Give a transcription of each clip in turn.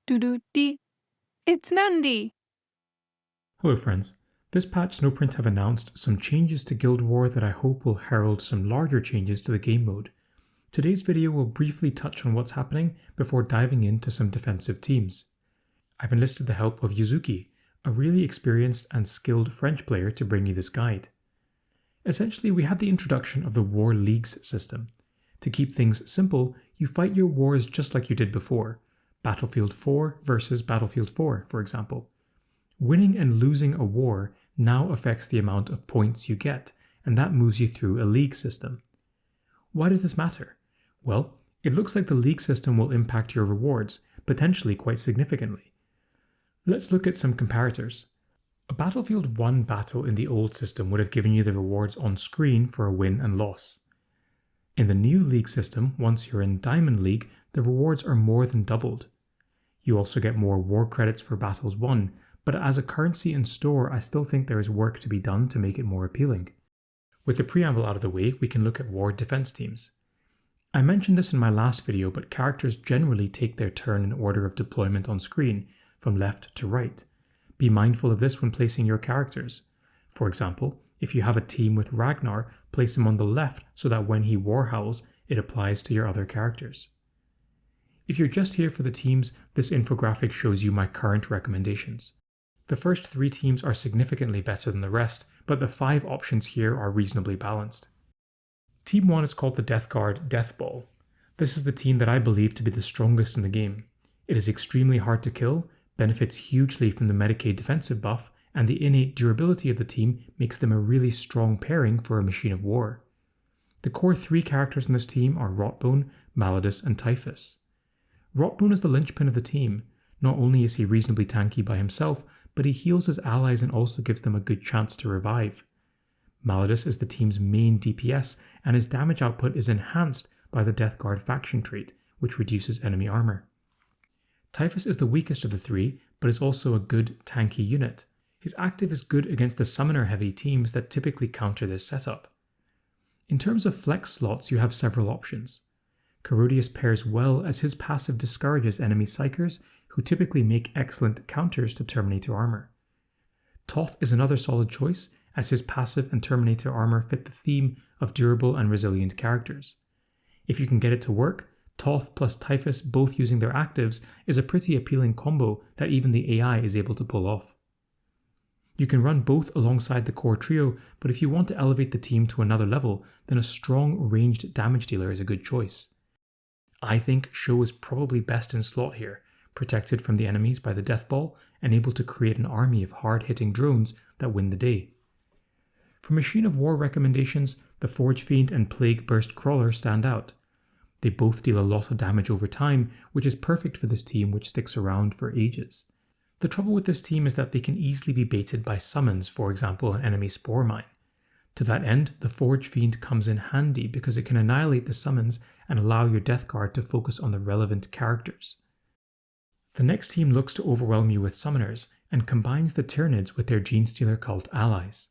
Doo-doo-dee. It's Nandi! Hello friends, this patch Snowprint have announced some changes to Guild War that I hope will herald some larger changes to the game mode. Today's video will briefly touch on what's happening before diving into some defensive teams. I've enlisted the help of Yuzuki, a really experienced and skilled French player, to bring you this guide. Essentially, we had the introduction of the War Leagues system. To keep things simple, you fight your wars just like you did before. Battlefield 4 versus Battlefield 4, for example. Winning and losing a war now affects the amount of points you get, and that moves you through a league system. Why does this matter? Well, it looks like the league system will impact your rewards, potentially quite significantly. Let's look at some comparators. A Battlefield 1 battle in the old system would have given you the rewards on screen for a win and loss. In the new league system, once you're in Diamond League, the rewards are more than doubled. You also get more war credits for battles won, but as a currency in store, I still think there is work to be done to make it more appealing. With the preamble out of the way, we can look at war defense teams. I mentioned this in my last video, but characters generally take their turn in order of deployment on screen, from left to right. Be mindful of this when placing your characters. For example, if you have a team with Ragnar, place him on the left so that when he war howls, it applies to your other characters. If you're just here for the teams, this infographic shows you my current recommendations. The first 3 teams are significantly better than the rest, but the 5 options here are reasonably balanced. Team 1 is called the Deathguard Deathball. This is the team that I believe to be the strongest in the game. It is extremely hard to kill, benefits hugely from the Medicaid defensive buff, and the innate durability of the team makes them a really strong pairing for a machine of war. The core 3 characters in this team are Rotbone, Malladus, and Typhus. Rotbone is the linchpin of the team. Not only is he reasonably tanky by himself, but he heals his allies and also gives them a good chance to revive. Malladus is the team's main DPS, and his damage output is enhanced by the Deathguard faction trait, which reduces enemy armor. Typhus is the weakest of the 3, but is also a good tanky unit. His active is good against the summoner-heavy teams that typically counter this setup. In terms of flex slots, you have several options. Carodius pairs well as his passive discourages enemy psychers, who typically make excellent counters to Terminator armor. Toth is another solid choice, as his passive and Terminator armor fit the theme of durable and resilient characters. If you can get it to work, Toth plus Typhus both using their actives is a pretty appealing combo that even the AI is able to pull off. You can run both alongside the core trio, but if you want to elevate the team to another level, then a strong ranged damage dealer is a good choice. I think Sho is probably best in slot here, protected from the enemies by the Deathball and able to create an army of hard-hitting drones that win the day. For Machine of War recommendations, the Forge Fiend and Plague Burst Crawler stand out. They both deal a lot of damage over time, which is perfect for this team which sticks around for ages. The trouble with this team is that they can easily be baited by summons, for example an enemy Spore Mine. To that end, the Forge Fiend comes in handy because it can annihilate the summons and allow your Deathguard to focus on the relevant characters. The next team looks to overwhelm you with summoners, and combines the Tyranids with their Genestealer cult allies.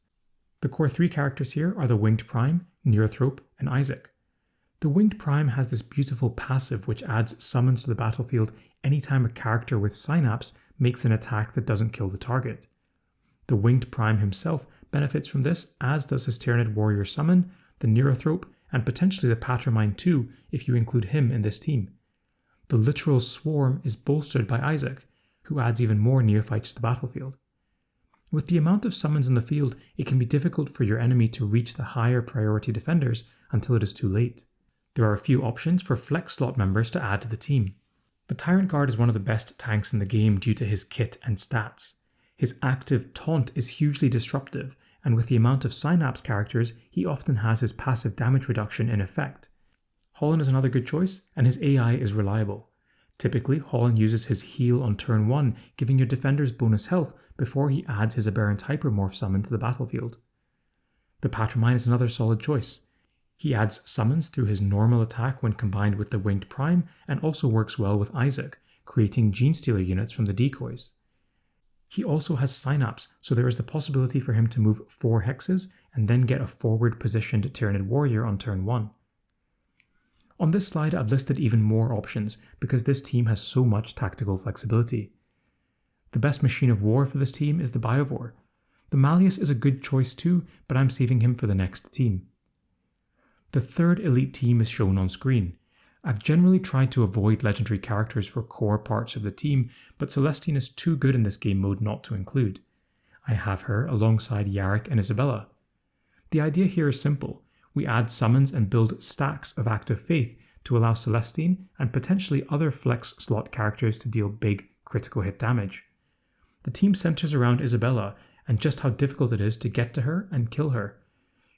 The core 3 characters here are the Winged Prime, Neurothrope, and Isaac. The Winged Prime has this beautiful passive which adds summons to the battlefield anytime a character with Synapse makes an attack that doesn't kill the target. The Winged Prime himself benefits from this, as does his Tyranid Warrior summon, the Neurothrope, and potentially the Patromine too if you include him in this team. The literal swarm is bolstered by Isaac, who adds even more neophytes to the battlefield. With the amount of summons in the field, it can be difficult for your enemy to reach the higher priority defenders until it is too late. There are a few options for flex slot members to add to the team. The Tyrant Guard is one of the best tanks in the game due to his kit and stats. His active Taunt is hugely disruptive, and with the amount of Synapse characters, he often has his passive damage reduction in effect. Holland is another good choice, and his AI is reliable. Typically, Holland uses his heal on turn 1, giving your defenders bonus health before he adds his Aberrant Hypermorph summon to the battlefield. The Patromine is another solid choice. He adds summons through his normal attack when combined with the Winged Prime, and also works well with Isaac, creating Genestealer units from the decoys. He also has Synapse, so there is the possibility for him to move 4 hexes and then get a forward positioned Tyranid Warrior on turn 1. On this slide, I've listed even more options because this team has so much tactical flexibility. The best machine of war for this team is the Biovore. The Malleus is a good choice too, but I'm saving him for the next team. The third elite team is shown on screen. I've generally tried to avoid legendary characters for core parts of the team, but Celestine is too good in this game mode not to include. I have her alongside Yarrick and Isabella. The idea here is simple. We add summons and build stacks of active faith to allow Celestine and potentially other flex slot characters to deal big critical hit damage. The team centers around Isabella and just how difficult it is to get to her and kill her.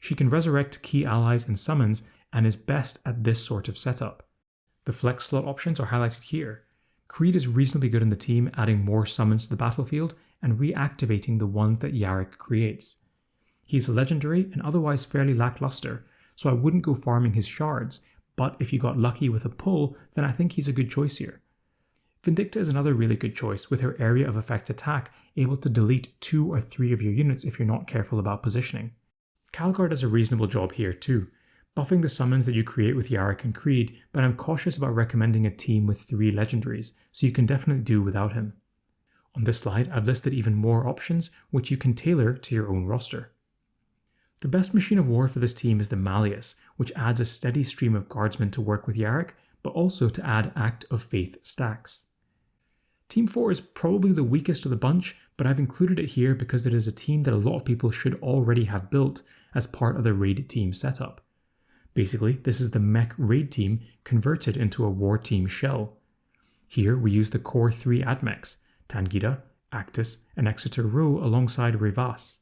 She can resurrect key allies and summons and is best at this sort of setup. The flex slot options are highlighted here. Creed is reasonably good in the team, adding more summons to the battlefield and reactivating the ones that Yarrick creates. He's a legendary and otherwise fairly lackluster, so I wouldn't go farming his shards, but if you got lucky with a pull, then I think he's a good choice here. Vindicta is another really good choice, with her area of effect attack able to delete 2 or 3 of your units if you're not careful about positioning. Calgar does a reasonable job here too, buffing the summons that you create with Yarrick and Creed, but I'm cautious about recommending a team with 3 legendaries, so you can definitely do without him. On this slide, I've listed even more options, which you can tailor to your own roster. The best machine of war for this team is the Malleus, which adds a steady stream of guardsmen to work with Yarrick, but also to add Act of Faith stacks. Team 4 is probably the weakest of the bunch, but I've included it here because it is a team that a lot of people should already have built as part of the raid team setup. Basically, this is the Mech raid team converted into a war team shell. Here we use the core 3 Admechs, Tangita, Actus, and Exeter Row alongside Revas.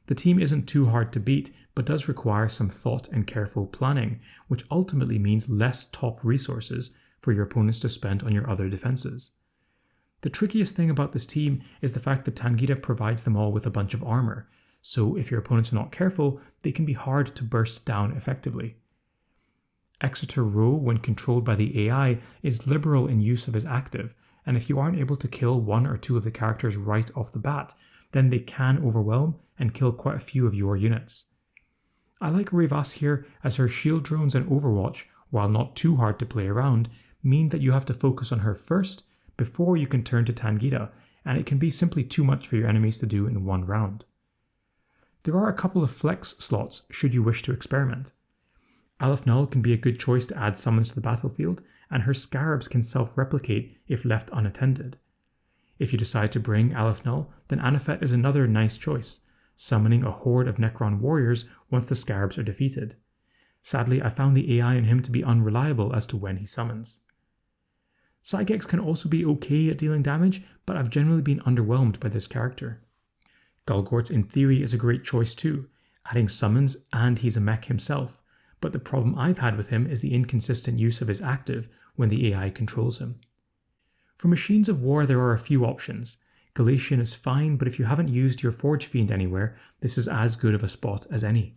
The team isn't too hard to beat, but does require some thought and careful planning, which ultimately means less top resources for your opponents to spend on your other defenses. The trickiest thing about this team is the fact that Tangita provides them all with a bunch of armor, so if your opponents are not careful, they can be hard to burst down effectively. Exeter Row, when controlled by the AI, is liberal in use of his active, and if you aren't able to kill 1 or 2 of the characters right off the bat, then they can overwhelm and kill quite a few of your units. I like Revas here as her shield drones and Overwatch, while not too hard to play around, mean that you have to focus on her first before you can turn to Tangita, and it can be simply too much for your enemies to do in one round. There are a couple of flex slots should you wish to experiment. Aleph Null can be a good choice to add summons to the battlefield, and her scarabs can self-replicate if left unattended. If you decide to bring Aleph Null, then Anafet is another nice choice, summoning a horde of Necron warriors once the scarabs are defeated. Sadly, I found the AI in him to be unreliable as to when he summons. Psygex can also be okay at dealing damage, but I've generally been underwhelmed by this character. Gulgorts in theory is a great choice too, adding summons and he's a mech himself, but the problem I've had with him is the inconsistent use of his active when the AI controls him. For machines of war there are a few options. Galatian is fine, but if you haven't used your Forge Fiend anywhere, this is as good of a spot as any.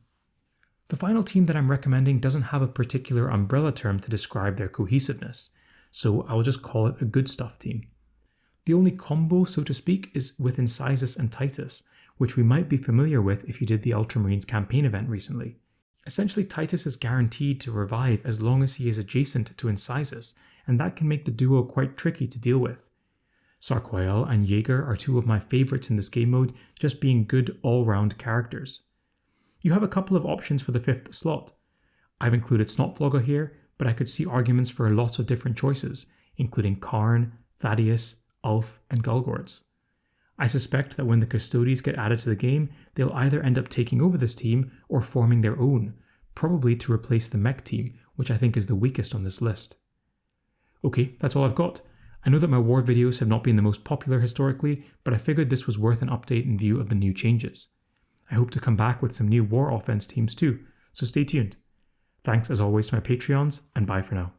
The final team that I'm recommending doesn't have a particular umbrella term to describe their cohesiveness, so I'll just call it a good stuff team. The only combo, so to speak, is with Incisus and Titus, which we might be familiar with if you did the Ultramarines campaign event recently. Essentially, Titus is guaranteed to revive as long as he is adjacent to Incisus, and that can make the duo quite tricky to deal with. Sarquael and Jaeger are 2 of my favourites in this game mode, just being good all-round characters. You have a couple of options for the 5th slot. I've included Snotflogger here, but I could see arguments for a lot of different choices, including Karn, Thaddeus, Ulf, and Gulgorts. I suspect that when the Custodes get added to the game, they'll either end up taking over this team or forming their own, probably to replace the Mech team, which I think is the weakest on this list. Okay, that's all I've got. I know that my war videos have not been the most popular historically, but I figured this was worth an update in view of the new changes. I hope to come back with some new war offense teams too, so stay tuned. Thanks as always to my Patreons, and bye for now.